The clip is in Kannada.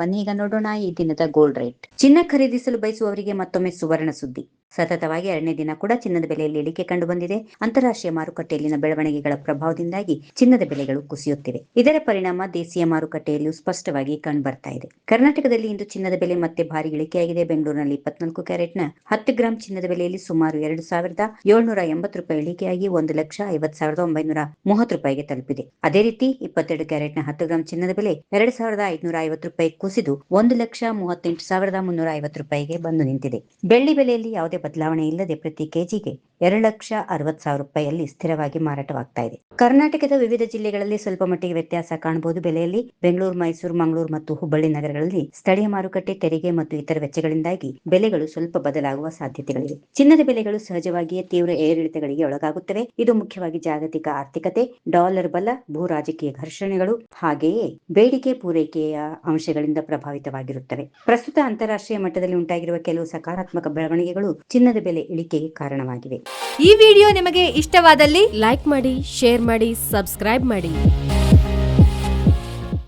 ಬನ್ನಿ ಈಗ ನೋಡೋಣ ಈ ದಿನದ ಗೋಲ್ಡ್ ರೇಟ್. ಚಿನ್ನ ಖರೀದಿಸಲು ಬಯಸುವವರಿಗೆ ಮತ್ತೊಮ್ಮೆ ಸುವರ್ಣ ಸುದ್ದಿ. ಸತತವಾಗಿ 2ನೇ ದಿನ ಕೂಡ ಚಿನ್ನದ ಬೆಲೆಯಲ್ಲಿ ಇಳಿಕೆ ಕಂಡು ಬಂದಿದೆ. ಅಂತಾರಾಷ್ಟ್ರೀಯ ಮಾರುಕಟ್ಟೆಯಲ್ಲಿನ ಬೆಳವಣಿಗೆಗಳ ಪ್ರಭಾವದಿಂದಾಗಿ ಚಿನ್ನದ ಬೆಲೆಗಳು ಕುಸಿಯುತ್ತಿವೆ. ಇದರ ಪರಿಣಾಮ ದೇಶೀಯ ಮಾರುಕಟ್ಟೆಯಲ್ಲೂ ಸ್ಪಷ್ಟವಾಗಿ ಕಂಡು ಬರ್ತಾ ಇದೆ. ಕರ್ನಾಟಕದಲ್ಲಿ ಇಂದು ಚಿನ್ನದ ಬೆಲೆ ಮತ್ತೆ ಭಾರಿ ಇಳಿಕೆಯಾಗಿದೆ. ಬೆಂಗಳೂರಿನಲ್ಲಿ 24 ಕ್ಯಾರೆಟ್ನ 10 ಗ್ರಾಂ ಚಿನ್ನದ ಬೆಲೆಯಲ್ಲಿ ಸುಮಾರು 2,780 ರೂಪಾಯಿ ಇಳಿಕೆಯಾಗಿ 1,50,930 ರೂಪಾಯಿಗೆ ತಲುಪಿದೆ. ಅದೇ ರೀತಿ 22 ಕ್ಯಾರೆಟ್ನ 10 ಗ್ರಾಂ ಚಿನ್ನದ ಬೆಲೆ 2,550 ರೂಪಾಯಿ ಕುಸಿದು 1,38,350 ರೂಪಾಯಿಗೆ ಬಂದು ನಿಂತಿದೆ. ಬೆಳ್ಳಿ ಬೆಲೆಯಲ್ಲಿ ಯಾವುದೇ ಬದಲಾವಣೆ ಇಲ್ಲದೆ ಪ್ರತಿ ಕೆಜಿಗೆ 2,60,000 ರೂಪಾಯಿಯಲ್ಲಿ ಸ್ಥಿರವಾಗಿ ಮಾರಾಟವಾಗ್ತಾ ಇದೆ. ಕರ್ನಾಟಕದ ವಿವಿಧ ಜಿಲ್ಲೆಗಳಲ್ಲಿ ಸ್ವಲ್ಪ ಮಟ್ಟಿಗೆ ವ್ಯತ್ಯಾಸ ಕಾಣಬಹುದು ಬೆಲೆಯಲ್ಲಿ. ಬೆಂಗಳೂರು, ಮೈಸೂರು, ಮಂಗಳೂರು ಮತ್ತು ಹುಬ್ಬಳ್ಳಿ ನಗರಗಳಲ್ಲಿ ಸ್ಥಳೀಯ ಮಾರುಕಟ್ಟೆ, ತೆರಿಗೆ ಮತ್ತು ಇತರ ವೆಚ್ಚಗಳಿಂದಾಗಿ ಬೆಲೆಗಳು ಸ್ವಲ್ಪ ಬದಲಾಗುವ ಸಾಧ್ಯತೆಗಳಿವೆ. ಚಿನ್ನದ ಬೆಲೆಗಳು ಸಹಜವಾಗಿಯೇ ತೀವ್ರ ಏರಿಳಿತಗಳಿಗೆ ಒಳಗಾಗುತ್ತವೆ. ಇದು ಮುಖ್ಯವಾಗಿ ಜಾಗತಿಕ ಆರ್ಥಿಕತೆ, ಡಾಲರ್ ಬಲ, ಭೂ ರಾಜಕೀಯ ಘರ್ಷಣೆಗಳು ಹಾಗೆಯೇ ಬೇಡಿಕೆ ಪೂರೈಕೆಯ ಅಂಶಗಳಿಂದ ಪ್ರಭಾವಿತವಾಗಿರುತ್ತವೆ. ಪ್ರಸ್ತುತ ಅಂತಾರಾಷ್ಟ್ರೀಯ ಮಟ್ಟದಲ್ಲಿ ಉಂಟಾಗಿರುವ ಕೆಲವು ಸಕಾರಾತ್ಮಕ ಬೆಳವಣಿಗೆಗಳು ಚಿನ್ನದ ಬೆಲೆ ಇಳಿಕೆಗೆ ಕಾರಣವಾಗಿವೆ. ಈ ವಿಡಿಯೋ ನಿಮಗೆ ಇಷ್ಟವಾದಲ್ಲಿ ಲೈಕ್ ಮಾಡಿ, ಶೇರ್ ಮಾಡಿ, ಸಬ್ಸ್ಕ್ರೈಬ್ ಮಾಡಿ.